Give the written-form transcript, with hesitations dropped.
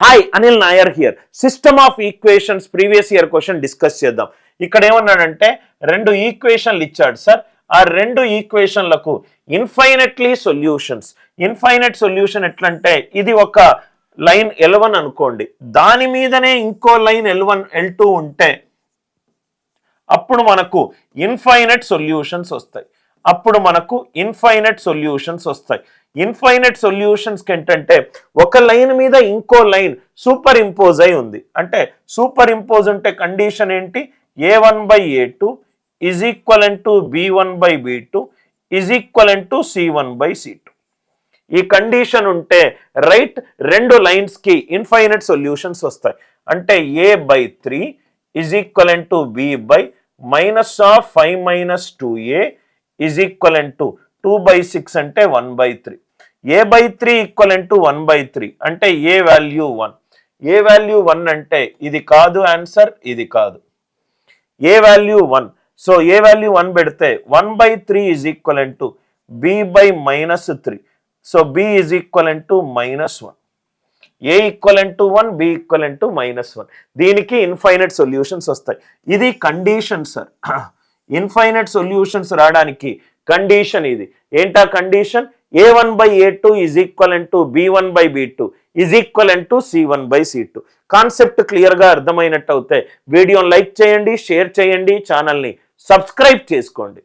Hi Anil Nair here. System of equations previous year question discuss చేద్దాం. ఇక్కడ ఏమన్నాడంటే రెండు ఈక్వేషన్లు ఇచ్చాడు సార్. ఆ రెండు ఈక్వేషన్లకు ఇన్ఫైనెట్లీ సొల్యూషన్స్. ఇన్ఫైనెట్ సొల్యూషన్ ఎట్లంటే ఇది ఒక లైన్ L1 అనుకోండి, దాని మీదనే ఇంకో లైన్ L1 L2 ఉంటే అప్పుడు మనకు ఇన్ఫైనెట్ సొల్యూషన్స్ వస్తాయి. ఇన్ఫైనెట్ సొల్యూషన్స్ ఏంటంటే ఒక లైన్ మీద ఇంకో లైన్ సూపర్ ఇంపోజ్ అయి ఉంది. అంటే సూపర్ ఇంపోజ్ ఉంటే కండిషన్ ఏంటి? A1/A2 is equivalent to B1/B2 is equivalent to C1/C2. ఈ కండిషన్ ఉంటే రైట్ రెండు లైన్స్ కి ఇన్ఫైనెట్ సొల్యూషన్స్ వస్తాయి. అంటే A/3 is equivalent to B/-5 - 2A is equivalent to 2/6 అంటే 1/3. A/3 ఈక్వలెంట్ టు 1/3 అంటే A వాల్యూ 1. A వాల్యూ 1 అంటే ఇది కాదు ఆన్సర్, ఇది కాదు. A value 1. So A value 1 పెడితే 1/3 is equivalent to B/-3. So B is equivalent to -1. A equivalent to 1, B equivalent to -1. దీనికి infinite solutions వస్తాయి. ఇది కండిషన్ సార్. ఇన్ఫైనెట్ సొల్యూషన్స్ రావడానికి కండిషన్ ఇది. ఏంటా condition? A1/A2 is equivalent to B1/B2 is equivalent to C1/C2. Concept క్లియర్గా అర్థమైనట్టు అవుతే వీడియోని like చేయండి, షేర్ చేయండి, ఛానల్ని సబ్స్క్రైబ్ చేసుకోండి.